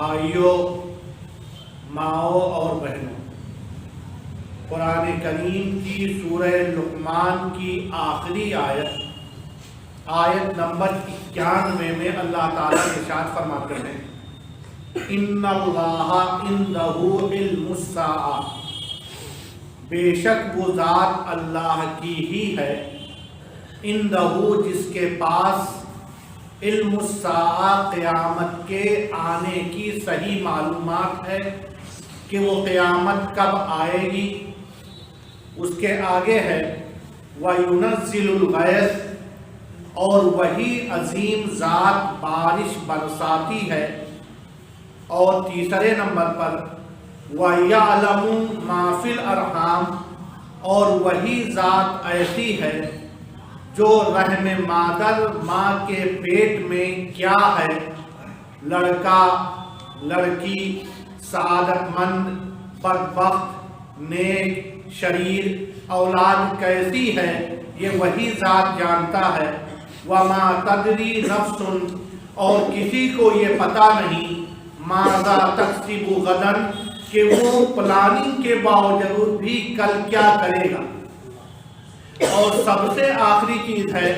بھائیوں، ماؤں اور بہنوں، قرآن کریم کی سورہ لقمان کی آخری آیت نمبر 91 میں اللہ تعالیٰ ارشاد فرماتے ہیں ان اللہ عندہ علم الساعہ، بے شک وہ ذات اللہ کی ہی ہے، عندہ جس کے پاس علم الساعہ قیامت کے آنے کی صحیح معلومات ہے کہ وہ قیامت کب آئے گی۔ اس کے آگے ہے وَيُنَزِّلُ الْغَيْثَ، اور وہی عظیم ذات بارش برساتی ہے۔ اور تیسرے نمبر پر وَيَعْلَمُ مَا فِي الْأَرْحَامِ، اور وہی ذات ایسی ہے جو رحم مادر ماں کے پیٹ میں کیا ہے، لڑکا لڑکی، سعادت مند بدبخت نیک شریر اولاد کیسی ہے، یہ وہی ذات جانتا ہے۔ وَمَا تَدْرِي نَفْسٌ، اور کسی کو یہ پتہ نہیں ماذا تکسب غداً، کہ وہ پلاننگ کے باوجود بھی کل کیا کرے گا۔ اور سب سے آخری چیز ہے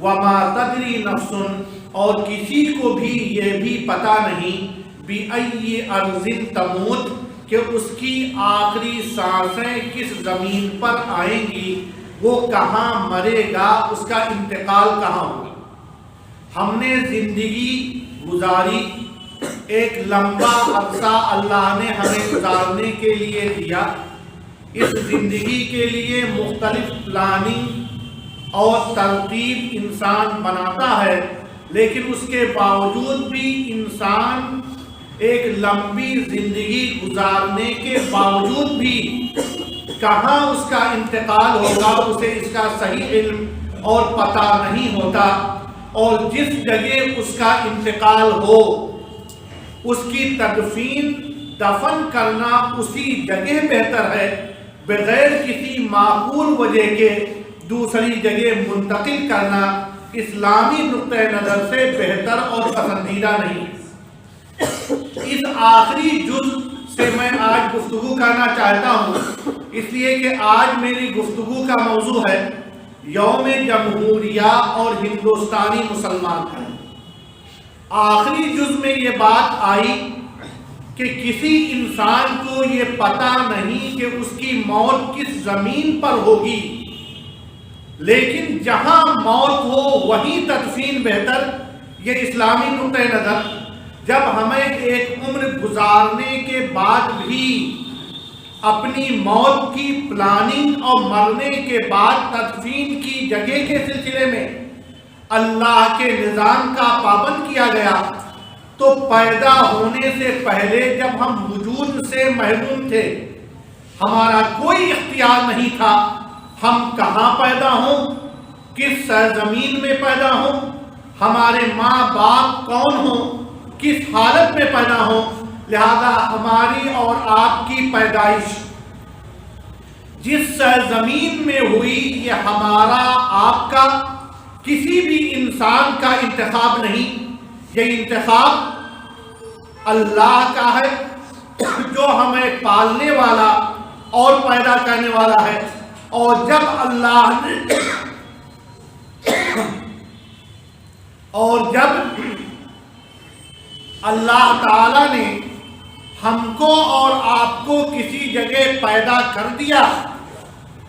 وَمَا تَدْرِي نَفْسٌ، اور کسی کو بھی یہ بھی پتہ نہیں بِأَيِّ أَرْضٍ تَمُوتُ، کہ اس کی آخری سانسیں کس زمین پر آئیں گی، وہ کہاں مرے گا، اس کا انتقال کہاں ہوگا۔ ہم نے زندگی گزاری، ایک لمبا عرصہ اللہ نے ہمیں گزارنے کے لیے دیا۔ اس زندگی کے لیے مختلف پلاننگ اور ترتیب انسان بناتا ہے، لیکن اس کے باوجود بھی انسان ایک لمبی زندگی گزارنے کے باوجود بھی کہاں اس کا انتقال ہوگا اسے اس کا صحیح علم اور پتہ نہیں ہوتا۔ اور جس جگہ اس کا انتقال ہو اس کی تدفین دفن کرنا اسی جگہ بہتر ہے، بغیر کسی معقول وجہ کے دوسری جگہ منتقل کرنا اسلامی نقطہ نظر سے بہتر اور پسندیدہ نہیں۔ اس آخری جز سے میں آج گفتگو کرنا چاہتا ہوں، اس لیے کہ آج میری گفتگو کا موضوع ہے یوم جمہوریہ اور ہندوستانی مسلمان ہیں۔ آخری جز میں یہ بات آئی کہ کسی انسان کو یہ پتہ نہیں کہ اس کی موت کس زمین پر ہوگی، لیکن جہاں موت ہو وہیں تدفین بہتر۔ یہ اسلامی نقطہ نظر، جب ہمیں ایک عمر گزارنے کے بعد بھی اپنی موت کی پلاننگ اور مرنے کے بعد تدفین کی جگہ کے سلسلے میں اللہ کے نظام کا پابند کیا گیا، تو پیدا ہونے سے پہلے جب ہم وجود سے محروم تھے، ہمارا کوئی اختیار نہیں تھا ہم کہاں پیدا ہوں، کس سرزمین میں پیدا ہوں، ہمارے ماں باپ کون ہوں، کس حالت میں پیدا ہوں۔ لہذا ہماری اور آپ کی پیدائش جس سرزمین میں ہوئی یہ ہمارا آپ کا کسی بھی انسان کا انتخاب نہیں، یہ انتخاب اللہ کا ہے جو ہمیں پالنے والا اور پیدا کرنے والا ہے۔ اور جب اللہ تعالیٰ نے ہم کو اور آپ کو کسی جگہ پیدا کر دیا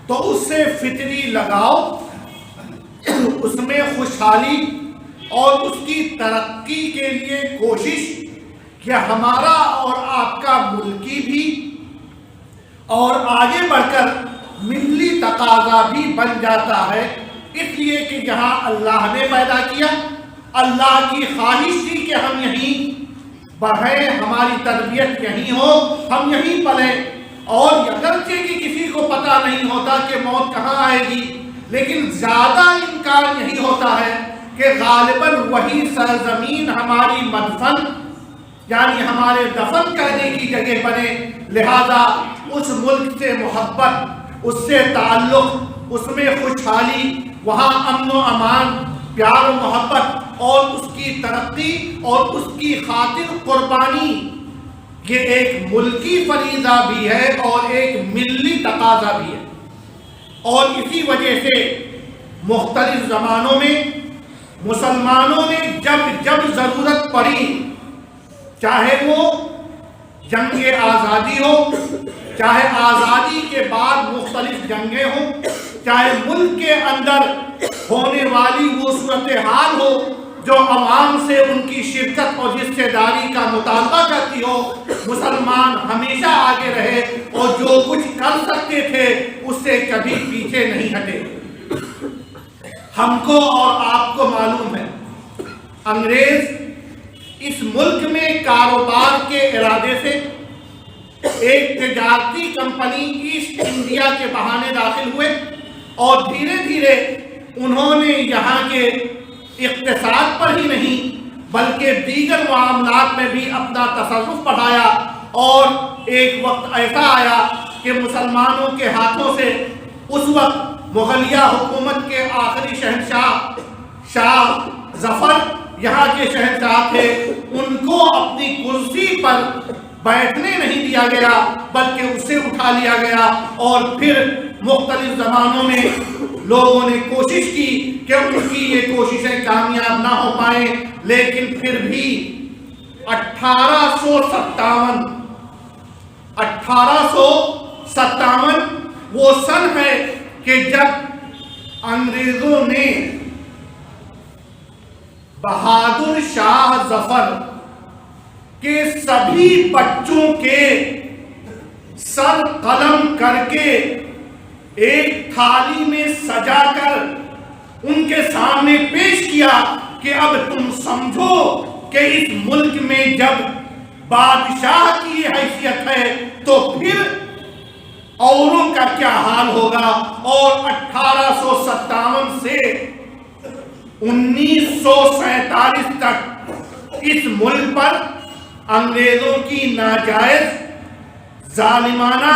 تو اس سے فطری لگاؤ، اس میں خوشحالی اور اس کی ترقی کے لیے کوشش، کہ ہمارا اور آپ کا ملکی بھی اور آگے بڑھ کر ملی تقاضا بھی بن جاتا ہے، اس لیے کہ جہاں اللہ نے پیدا کیا، اللہ کی خواہش تھی کہ ہم یہیں بڑھیں، ہماری تربیت یہیں ہو، ہم یہیں پلیں۔ اور اگرچہ کہ کسی کو پتہ نہیں ہوتا کہ موت کہاں آئے گی، لیکن زیادہ امکان یہی ہوتا ہے کہ غالباً وہی سرزمین ہماری مدفن یعنی ہمارے دفن کرنے کی جگہ بنے۔ لہذا اس ملک سے محبت، اس سے تعلق، اس میں خوشحالی، وہاں امن و امان، پیار و محبت اور اس کی ترقی اور اس کی خاطر قربانی یہ ایک ملکی فریضہ بھی ہے اور ایک ملی تقاضا بھی ہے، اور اسی وجہ سے مختلف زمانوں میں مسلمانوں نے جب جب ضرورت پڑی، چاہے وہ جنگ آزادی ہو، چاہے آزادی کے بعد مختلف جنگیں ہوں، چاہے ملک کے اندر ہونے والی وہ صورتحال ہو جو عوام سے ان کی شرکت اور حصہ داری کا مطالبہ کرتی ہو، مسلمان ہمیشہ آگے رہے اور جو کچھ کر سکتے تھے اس سے کبھی پیچھے نہیں ہٹے۔ ہم کو اور آپ کو معلوم ہے، انگریز اس ملک میں کاروبار کے ارادے سے ایک تجارتی کمپنی ایسٹ انڈیا کے بہانے داخل ہوئے، اور دھیرے دھیرے انہوں نے یہاں کے اقتصاد پر ہی نہیں بلکہ دیگر معاملات میں بھی اپنا تصرف بڑھایا، اور ایک وقت ایسا آیا کہ مسلمانوں کے ہاتھوں سے اس وقت مغلیہ حکومت کے آخری شہنشاہ شاہ ظفر یہاں کے شہنشاہ تھے، ان کو اپنی کرسی پر بیٹھنے نہیں دیا گیا بلکہ اسے اٹھا لیا گیا، اور پھر مختلف زمانوں میں لوگوں نے کوشش کی کہ ان کی یہ کوششیں کامیاب نہ ہو پائیں، لیکن پھر بھی 1857 وہ سن ہے کہ جب انگریزوں نے بہادر شاہ ظفر کے سبھی بچوں کے سر قلم کر کے ایک تھالی میں سجا کر ان کے سامنے پیش کیا کہ اب تم سمجھو کہ اس ملک میں جب بادشاہ کی حیثیت ہے تو پھر اوروں کا کیا حال ہوگا۔ اور 1857 سے 1947 تک اس ملک پر انگریزوں کی ناجائز، ظالمانہ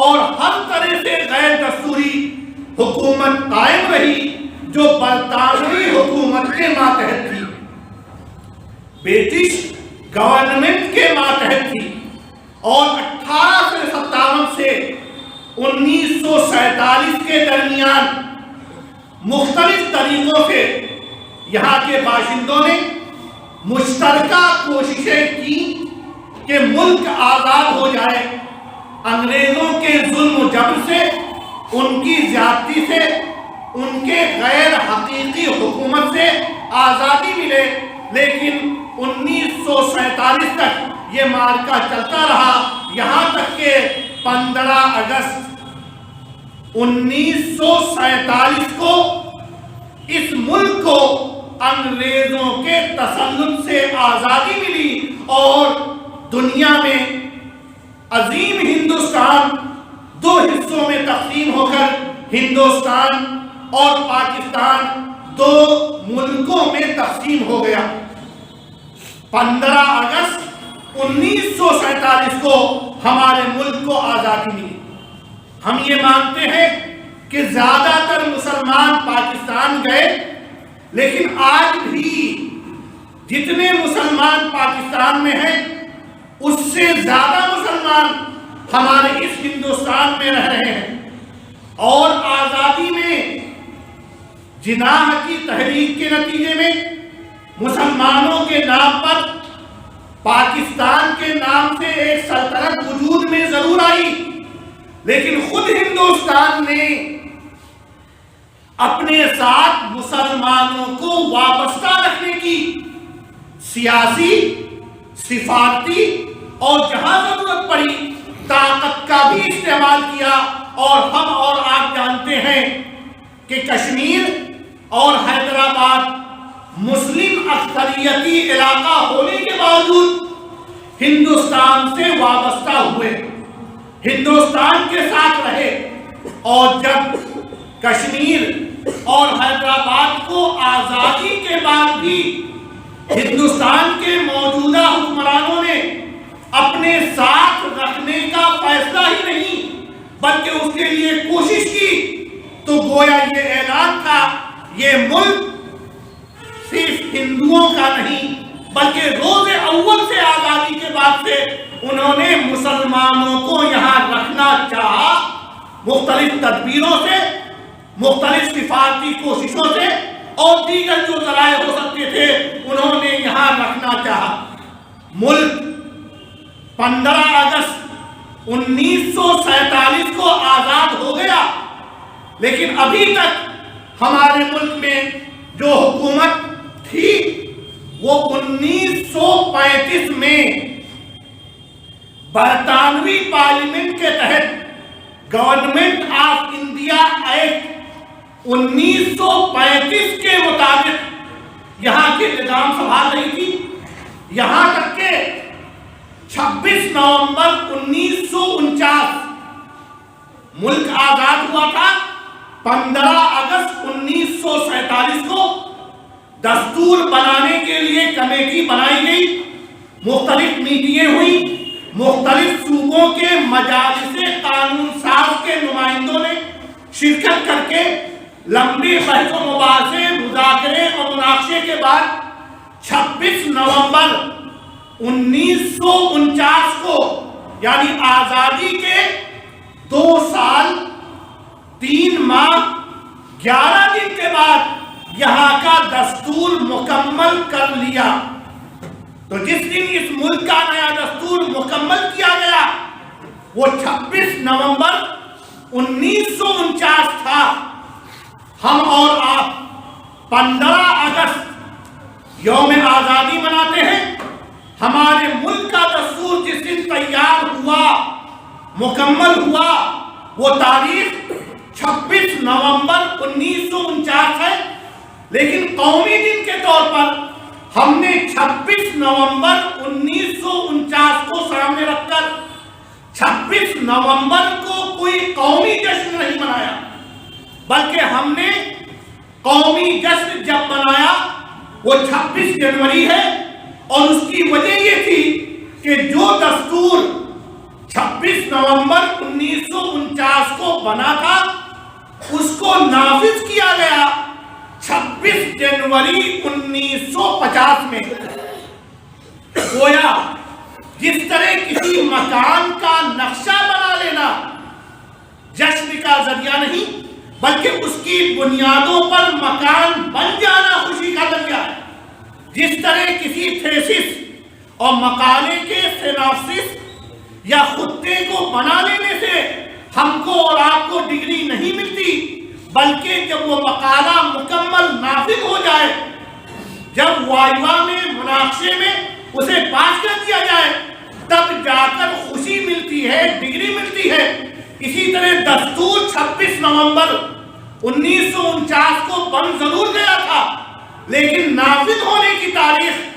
اور ہر طرح سے غیر دستوری حکومت قائم رہی جو برطانوی حکومت کے ماتحت تھی، برٹش گورنمنٹ کے ماتحت تھی، اور 1857 سے 1947 کے درمیان مختلف طریقوں سے یہاں کے باشندوں نے مشترکہ کوششیں کی کہ ملک آزاد ہو جائے، انگریزوں کے ظلم و جبر سے، ان کی زیادتی سے، ان کے غیر حقیقی حکومت سے آزادی ملے۔ لیکن 1947 تک یہ معرکہ چلتا رہا، یہاں تک کہ 15 اگست 1947 کو اس ملک کو انگریزوں کے تسلط سے آزادی ملی، اور دنیا میں عظیم ہندوستان 2 حصوں میں تقسیم ہو کر ہندوستان اور پاکستان 2 ملکوں میں تقسیم ہو گیا۔ 15 اگست 1947 کو ہمارے ملک کو آزادی ملی۔ ہم یہ مانتے ہیں کہ زیادہ تر مسلمان پاکستان گئے، لیکن آج بھی جتنے مسلمان پاکستان میں ہیں اس سے زیادہ مسلمان ہمارے اس ہندوستان میں رہ رہے ہیں، اور آزادی میں جناح کی تحریک کے نتیجے میں مسلمانوں کے نام پر پاکستان کے نام سے ایک سلطنت وجود میں ضرور آئی، لیکن خود ہندوستان نے اپنے ساتھ مسلمانوں کو وابستہ رکھنے کی سیاسی، سفارتی اور جہاں ضرورت پڑی طاقت کا بھی استعمال کیا، اور ہم اور آپ جانتے ہیں کہ کشمیر اور حیدرآباد مسلم اکثریتی علاقہ ہونے کے باوجود ہندوستان سے وابستہ ہوئے، ہندوستان کے ساتھ رہے، اور جب کشمیر اور حیدرآباد کو آزادی کے بعد بھی ہندوستان کے موجودہ حکمرانوں نے اپنے ساتھ رکھنے کا فیصلہ ہی نہیں بلکہ اس کے لیے کوشش کی، تو گویا یہ اعلان تھا یہ ملک صرف ہندوؤں کا نہیں بلکہ روز اول سے آزادی کے بعد سے انہوں نے مسلمانوں کو یہاں رکھنا چاہا، مختلف تدبیروں سے، مختلف سفارتی کوششوں سے اور دیگر جو ذرائع ہو سکتے تھے انہوں نے یہاں رکھنا چاہا۔ ملک 15 اگست 1947 کو آزاد ہو گیا، لیکن ابھی تک ہمارے ملک میں جو حکومت تھی وہ 1935 میں برطانوی پارلیمنٹ کے تحت گورنمنٹ آف انڈیا ایکٹ 1935 کے مطابق یہاں کے نظام سنبھال رہی تھی، یہاں تک کہ 26 نومبر 1949 ملک آزاد ہوا تھا۔ 15 اگست 1947 کو دستور بنانے کے لیے کمیٹی بنائی گئی، مختلف میٹنگیں ہوئی، مختلف صوبوں کے مجالس قانون ساز کے نمائندوں نے شرکت کر کے لمبی بحث و مباحثے، مذاکرے اور مناقشے کے بعد 26 نومبر 1949 کو یعنی آزادی کے 2 سال 3 ماہ 11 دن کے بعد یہاں کا دستور مکمل کر لیا۔ تو جس دن اس ملک کا نیا دستور مکمل کیا گیا وہ 26 نومبر 1949 تھا۔ ہم اور آپ 15 اگست یوم آزادی مناتے ہیں۔ ہمارے ملک کا دستور جس دن تیار ہوا، مکمل ہوا، وہ تاریخ 26 نومبر 1949 ہے، لیکن قومی دن کے طور پر ہم نے 26 نومبر 1949 کو سامنے رکھ کر 26 نومبر کو کوئی قومی جشن نہیں منایا، بلکہ ہم نے قومی جشن جب منایا وہ 26 جنوری ہے، اور اس کی وجہ یہ تھی کہ جو دستور 26 نومبر 1949 کو بنا تھا اس کو نافذ کیا گیا 26 جنوری 1950 میں۔ گویا جس طرح کسی مکان کا نقشہ بنا لینا جشن کا ذریعہ نہیں بلکہ اس کی بنیادوں پر مکان بن جانا خوشی کا ذریعہ ہے، جس طرح کسی تھیسس اور مقالے کے سیناپسس یا خطے کو بنا لینے سے ہم کو اور آپ کو ڈگری نہیں ملتی، بلکہ جب وہ مقالہ مکمل نافذ ہو جائے، جب وائوا میں مناقشے میں اسے پاس کر دیا جائے، تب جا کر خوشی ملتی ہے، ڈگری ملتی ہے۔ اسی طرح دستور 26 نومبر 1949 کو بن ضرور گیا تھا، لیکن نافذ ہونے کی تاریخ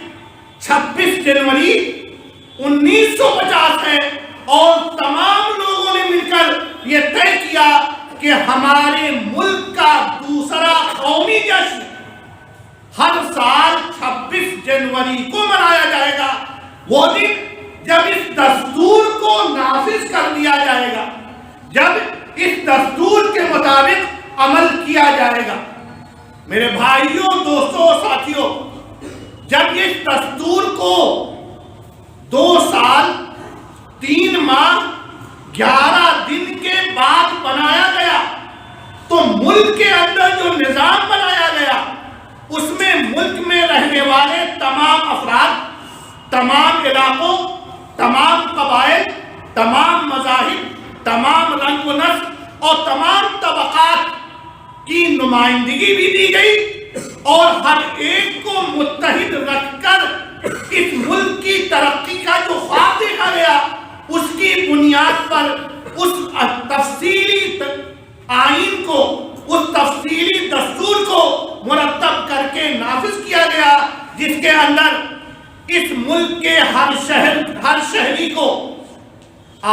26 جنوری 1950 ہے، اور تمام لوگوں نے مل کر یہ طے کیا کہ ہمارے ملک کا دوسرا قومی جشن ہر سال 26 جنوری کو منایا جائے گا، وہ دن جب اس دستور کو نافذ کر دیا جائے گا، جب اس دستور کے مطابق عمل کیا جائے گا۔ میرے بھائیوں، دوستوں اور ساتھیوں، جب اس دستور کو 2 سال 3 ماہ 11 دن کے بعد بنایا گیا تو ملک کے اندر جو نظام بنایا گیا اس میں ملک میں رہنے والے تمام افراد، تمام علاقوں، تمام قبائل، تمام مذاہب، تمام رنگ و نسل اور تمام طبقات کی نمائندگی بھی دی گئی، اور ہر ایک کو متحد رکھ کر اس ملک کی ترقی کا جو خواب دیکھا گیا اس کی بنیاد پر اس تفصیلی آئین کو، اس تفصیلی دستور کو مرتب کر کے نافذ کیا گیا، جس کے اندر اس ملک کے ہر شہری کو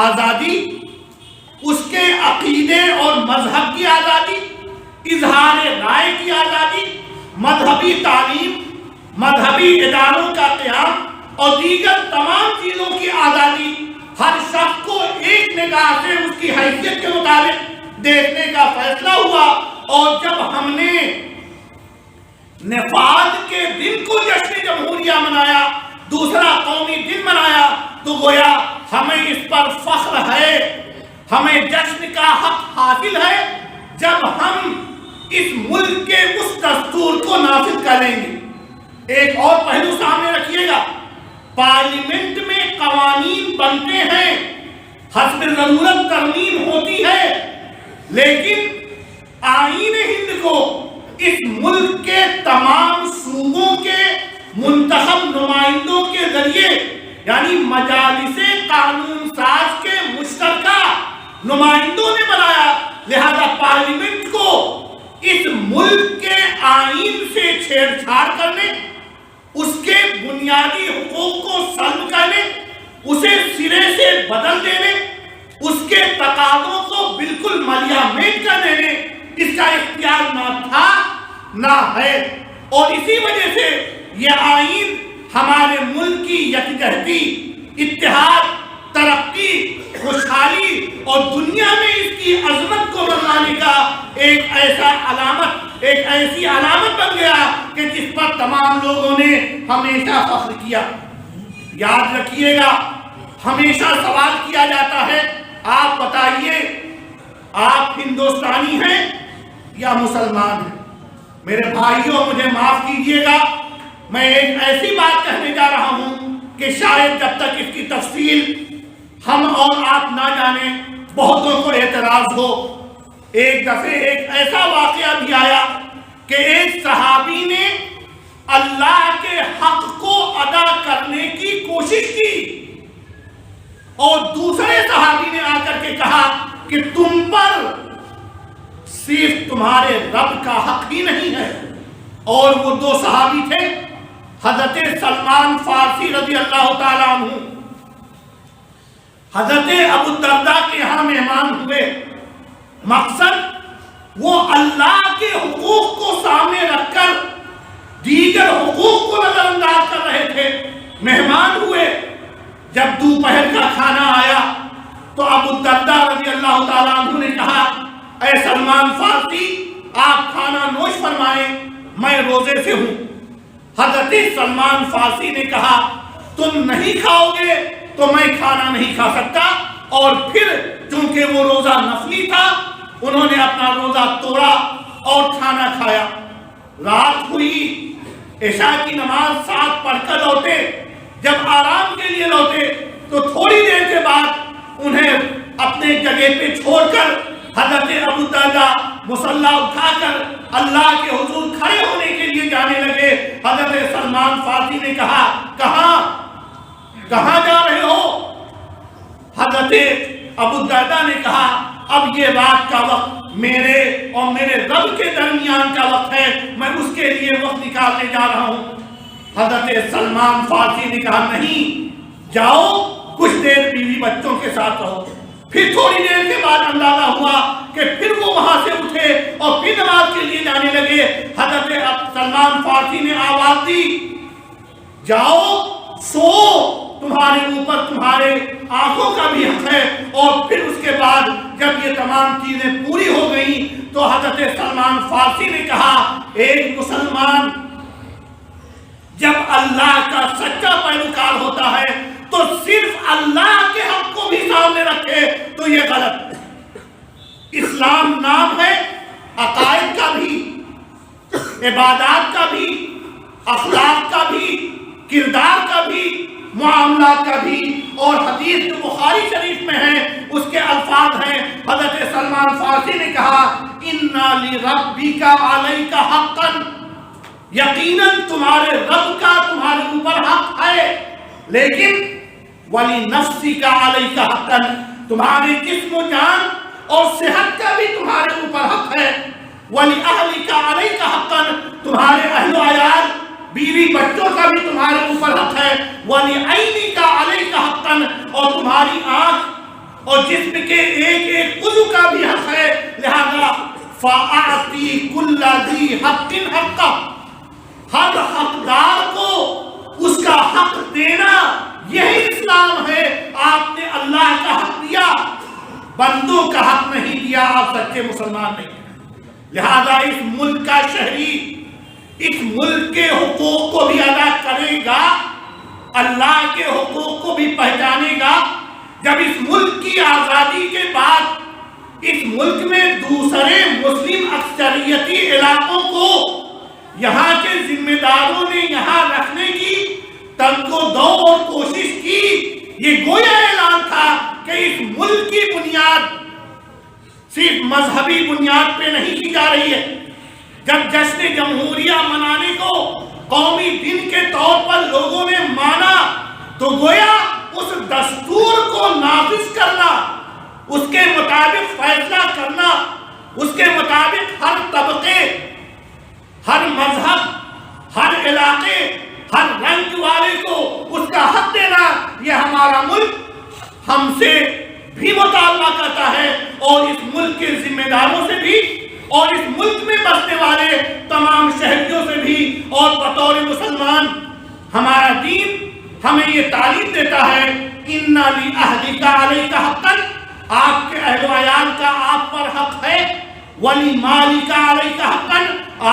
آزادی، اس کے عقیدے اور مذہب کی آزادی، اظہار رائے کی آزادی، مذہبی تعلیم، مذہبی اداروں کا قیام اور دیگر تمام چیزوں کی آزادی ہر شخص کو ایک نگاہ سے اس کی حیثیت کے مطابق دیکھنے کا فیصلہ ہوا۔ اور جب ہم نے نفاذ کے دن کو جشن جمہوریہ منایا، دوسرا قومی دن منایا، تو گویا ہمیں اس پر فخر ہے، ہمیں جشن کا حق حاصل ہے جب ہم اس ملک کے اس دستور کو نافذ کریں گے۔ ایک اور پہلو سامنے رکھیے گا، پارلیمنٹ میں قوانین بنتے ہیں، حسب ضرورت ترمیم ہوتی ہے، لیکن آئین ہند کو اس ملک کے تمام صوبوں کے منتخب نمائندوں کے ذریعے، یعنی مجالس قانون ساز کے مشترکہ نمائندوں نے بنایا، لہذا پارلیمنٹ کو اس ملک کے آئین سے چھیڑ چھاڑ کرنے، اس کے بنیادی حقوق کو سلب کرنے، اسے سرے سے بدل دینے، اس کے تقاضوں کو بالکل ملیامین کر دینے، اس کا اختیار نہ تھا نہ ہے۔ اور اسی وجہ سے یہ آئین ہمارے ملک کی یکجہتی، اتحاد، ترقی، خوشحالی اور دنیا میں اس کی عظمت کو بنانے کا ایک ایسی علامت بن گیا کہ جس پر تمام لوگوں نے ہمیشہ فخر کیا۔ یاد رکھیے گا، ہمیشہ سوال کیا جاتا ہے، آپ بتائیے آپ ہندوستانی ہیں یا مسلمان ہیں؟ میرے بھائیوں، مجھے معاف کیجئے گا، میں ایک ایسی بات کہنے جا رہا ہوں کہ شاید جب تک اس کی تفصیل ہم اور آپ نہ جانیں بہتوں کو اعتراض ہو۔ ایک دفعہ ایک ایسا واقعہ بھی آیا کہ ایک صحابی نے اللہ کے حق کو ادا کرنے کی کوشش کی اور دوسرے صحابی نے آ کر کے کہا کہ تم پر صرف تمہارے رب کا حق ہی نہیں ہے۔ اور وہ دو صحابی تھے، حضرت سلمان فارسی رضی اللہ تعالیٰ عنہ حضرت ابو الدرداء کے یہاں مہمان ہوئے۔ مقصد وہ اللہ کے حقوق کو سامنے رکھ کر دیگر حقوق کو نظر انداز کر رہے تھے۔ مہمان ہوئے، جب دوپہر کا کھانا آیا تو ابو الدرداء رضی اللہ تعالیٰ عنہ نے کہا، اے سلمان فارسی، آپ کھانا نوش فرمائیں، میں روزے سے ہوں۔ حضرت سلمان فارسی نے کہا، تم نہیں کھاؤ گے تو میں کھانا نہیں کھا سکتا، اور پھر چونکہ وہ روزہ نفلی تھا انہوں نے اپنا روزہ توڑا اور کھانا کھایا۔ رات ہوئی، عشاء کی نماز ساتھ پڑھ کر لوٹے۔ جب آرام کے لیے لوٹے تو تھوڑی دیر کے بعد انہیں اپنے جگہ پہ چھوڑ کر حضرت ابو الدرداء مصلی اٹھا کر اللہ کے حضور کھڑے ہونے کے لیے جانے لگے۔ حضرت سلمان فارسی نے کہا، کہاں جا رہے ہو؟ حضرت ابو الدرداء نے کہا، اب یہ رات کا وقت میرے اور میرے رب کے درمیان کا وقت ہے، میں اس کے لیے وقت نکالنے جا رہا ہوں۔ حضرت سلمان فارسی نے کہا، نہیں، جاؤ کچھ دیر بیوی بچوں کے ساتھ رہو۔ پھر تھوڑی دیر کے بعد اندازہ ہوا کہ پھر وہ وہاں سے اٹھے اور پھر نماز کے لیے جانے لگے۔ حضرت سلمان فارسی نے آواز دی، جاؤ سو، تمہارے اوپر تمہارے آنکھوں کا بھی حق ہے۔ اور پھر اس کے بعد جب یہ تمام چیزیں پوری ہو گئیں تو حضرت سلمان فارسی نے کہا، ایک مسلمان جب اللہ کا سچا پیروکار ہوتا ہے تو صرف اللہ کے حق کو بھی سامنے رکھے تو یہ غلط ہے۔ اسلام نام ہے عقائد کا بھی، عبادات کا بھی، اخلاق کا بھی، کردار کا بھی، معاملات کا بھی۔ اور حدیث جو بخاری شریف میں ہے اس کے الفاظ ہیں، حضرت سلمان فارسی نے کہا، اِنَّا لِرَبِّكَ عَلَيْكَ حَقًّا، یقیناً تمہارے رب کا تمہارے اوپر حق ہے، لیکن وَلِنَفْسِكَ عَلَيْكَ حَقًّا، تمہارے جسم و جان اور صحت کا بھی تمہارے اوپر حق ہے۔ وَلِأَهْلِكَ عَلَيْكَ حَقًّا، تمہارے اہل و عیال بیوی بچوں کا بھی تمہارے اوپر حق ہے۔ وَلِعَيْنِكَ عَلَيْكَ حَقًّا، اور تمہاری آنکھ اور جسم کے ایک ایک عضو کا بھی حق ہے، لہذا فَأَعْطِي كُلَّ ذِي حَقٍّ حَقَّهُ، ہر حقدار کو اس کا حق دینا، یہی اسلام ہے۔ آپ نے اللہ کا حق دیا، بندوں کا حق نہیں دیا، آپ سچے مسلمان نہیں ہیں۔ لہذا اس ملک کا شہری، اس ملک کے حقوق کو بھی ادا کرے گا، اللہ کے حقوق کو بھی پہچانے گا، جب اس ملک کی آزادی کے بعد اس ملک میں دوسرے مسلم اکثریتی علاقوں کو یہاں کے ذمہ داروں نے یہاں رکھنے کی تنگ و دو اور کوشش کی، یہ گویا اعلان تھا کہ اس ملک کی بنیاد صرف مذہبی بنیاد پہ نہیں کی جا رہی ہے۔ جب جشن جمہوریہ منانے کو قومی دن کے طور پر لوگوں نے مانا تو گویا اس دستور کو نافذ کرنا، اس کے مطابق فیصلہ کرنا، اس کے مطابق ہر طبقے، ہر مذہب، ہر علاقے، ہر رنگ والے کو اس کا حق دینا، یہ ہمارا ملک ہم سے بھی مطالبہ کرتا ہے اور اس ملک کے ذمہ داروں سے بھی اور اس ملک میں بسنے والے تمام شہریوں سے بھی، اور بطور مسلمان ہمارا دین ہمیں یہ تعلیم دیتا ہے اِنَّ لِأَهْلِكَ عَلَيْكَ حَقًّا، آپ کے اہل و عیال کا آپ پر حق ہے، وَلِمَالِكَ عَلَيْكَ حَقًّا،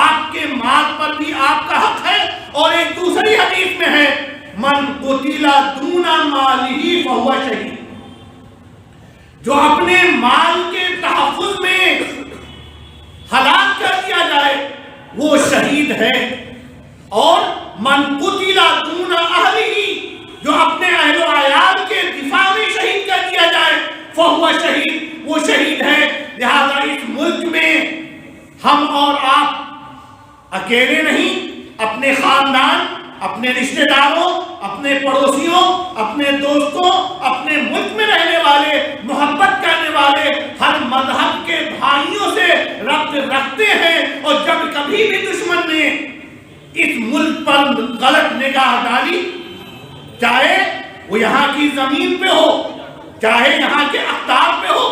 آپ کے مال پر بھی آپ کا حق ہے، اور ایک دوسری حدیث میں ہے مَنْ قُتِلَ دُونَ مَالِهِ فَهُوَ شَهِيدٌ، جو اپنے مال کے تحفظ میں ہلاک کر دیا جائے وہ شہید ہے، اور من قتل دون اہلہ، جو اپنے اہل و عیال کے دفاع میں شہید کر دیا جائے فہو شہید، وہ شہید ہے۔ لہذا اس ملک میں ہم اور آپ اکیلے نہیں، اپنے خاندان، اپنے رشتہ داروں، اپنے پڑوسیوں، اپنے دوستوں، اپنے ملک میں رہنے والے، محبت کرنے والے ہر مذہب کے بھائیوں سے ربط رکھتے ہیں، اور جب کبھی بھی دشمن نے اس ملک پر غلط نگاہ ڈالی، چاہے وہ یہاں کی زمین پہ ہو، چاہے یہاں کے اقدار پہ ہو،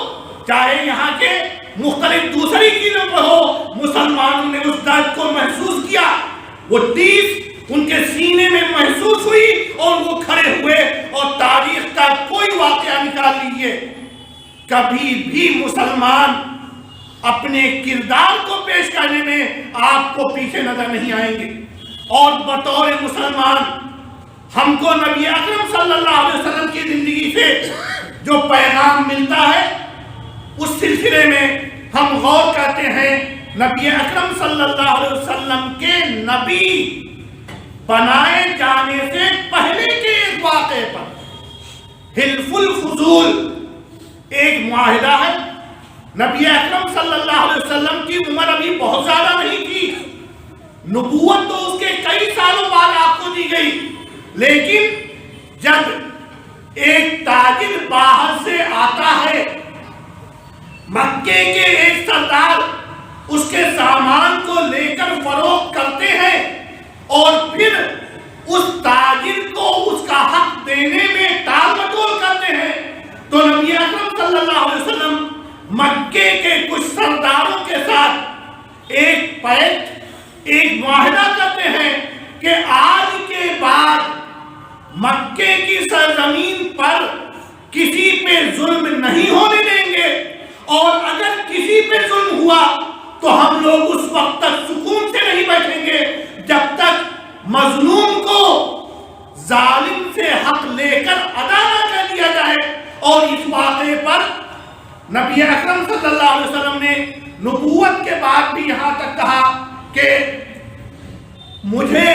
چاہے یہاں کے مختلف دوسری چیزوں پہ ہو، مسلمانوں نے اس درد کو محسوس کیا، وہ ٹیس ان کے سینے میں محسوس ہوئی، اور وہ کھڑے ہوئے، اور تاریخ کا کوئی واقعہ نکال لیجئے، کبھی بھی مسلمان اپنے کردار کو پیش کرنے میں آپ کو پیچھے نظر نہیں آئیں گے۔ اور بطور مسلمان ہم کو نبی اکرم صلی اللہ علیہ وسلم کی زندگی سے جو پیغام ملتا ہے، اس سلسلے میں ہم غور کرتے ہیں نبی اکرم صلی اللہ علیہ وسلم کے نبی بنائے جانے سے پہلے کے ایک واقعے پر۔ حلف الفضول ایک معاہدہ ہے، نبی اکرم صلی اللہ علیہ وسلم کی عمر ابھی بہت زیادہ نہیں تھی، نبوت تو اس کے کئی سالوں بعد آپ کو دی گئی، لیکن جب ایک تاجر باہر سے آتا ہے، مکے کے ایک سردار اس کے سامان کو لے کر فروخت کرتے ہیں، اور پھر اس تاجر کو اس کا حق دینے میں ٹال مٹول کرتے ہیں، تو نبی اکرم صلی اللہ علیہ وسلم مکے کے کچھ سرداروں کے ساتھ ایک پیکٹ، ایک معاہدہ کرتے ہیں کہ آج کے بعد مکے کی سرزمین پر کسی پہ ظلم نہیں ہونے دیں گے، اور اگر کسی پہ ظلم ہوا تو ہم لوگ اس وقت تک سکون سے نہیں بیٹھیں گے جب تک مظلوم کو ظالم سے حق لے کر ادا نہ کر دیا جائے۔ اور اس واقعے پر نبی اکرم صلی اللہ علیہ وسلم نے نبوت کے بعد بھی یہاں تک کہا کہ مجھے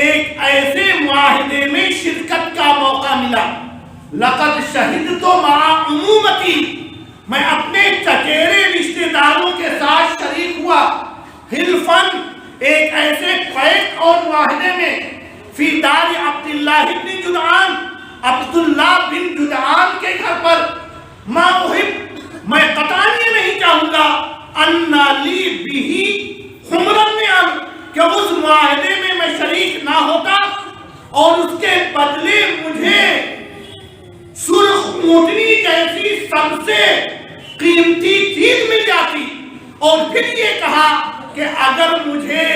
ایک ایسے معاہدے میں شرکت کا موقع ملا، لقد شہدت مع عمومتی، میں اپنے چچیرے رشتہ داروں کے ساتھ شریک ہوا، حلفن ایک ایسے پیکٹ اور معاہدے میں، فی دار عبداللہ بن جدعان، عبداللہ بن جدعان کے گھر پر، ما احب، میں قطعاً یہ نہیں چاہوں گا، انا لی بھی حمرن نعم، کہ اس معاہدے میں میں شریک نہ ہوتا اور اس کے بدلے مجھے سرخ اونٹنی جیسی سب سے قیمتی چیز مل جاتی، اور پھر یہ کہا کہ اگر مجھے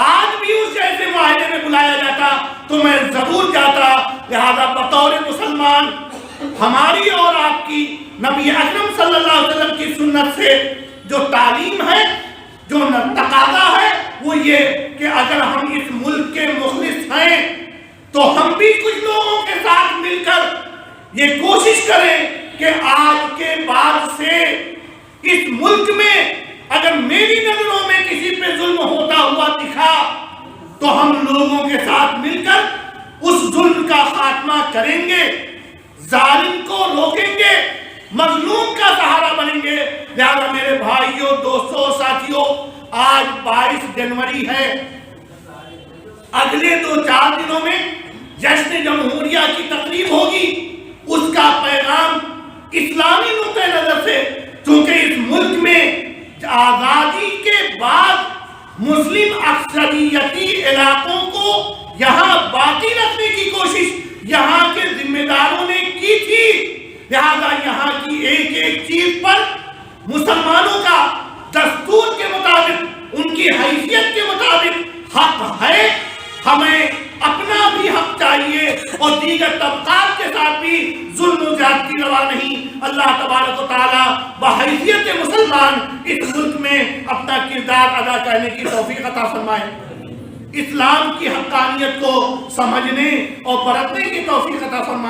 آج بھی اس جیسے معاہدے میں بلایا جاتا تو میں ضرور جاتا۔ لہذا بطور مسلمان ہماری اور آپ کی نبی اکرم صلی اللہ علیہ وسلم کی سنت سے جو تعلیم ہے، جو تقاضا ہے، وہ یہ کہ اگر ہم اس ملک کے مخلص ہیں تو ہم بھی کچھ لوگوں کے ساتھ مل کر یہ کوشش کریں کہ آج کے بعد سے اس ملک میں اگر میری نظروں میں کسی پہ ظلم ہوتا ہوا دکھا تو ہم لوگوں کے ساتھ مل کر اس ظلم کا خاتمہ کریں گے، ظالم کو روکیں گے، مظلوم کا سہارا بنیں گے۔ لہذا میرے بھائیوں، دوستوں، ساتھیوں، آج 22 جنوری ہے، اگلے 2-4 دنوں میں جشن جمہوریہ کی تقریب ہوگی۔ اس کا پیغام اسلامی نقطہ نظر سے، چونکہ اس ملک میں آزادی کے بعد مسلم اکثریتی علاقوں کو یہاں باقی رکھنے کی کوشش یہاں کے ذمہ داروں نے کی تھی، لہذا یہاں کی ایک ایک چیز پر مسلمانوں کا دستور کے مطابق، ان کی حیثیت کے مطابق حق ہے۔ ہمیں اپنا بھی حق چاہیے اور دیگر طبقات کے ساتھ بھی ظلم و زیادتی روا نہیں۔ اللہ تبارک و تعالیٰ بحیثیت مسلمان اس ملک میں اپنا کردار ادا کرنے کی توفیق عطا فرمائے، اسلام کی حقانیت کو سمجھنے اور برتنے کی توفیق عطا فرمائے۔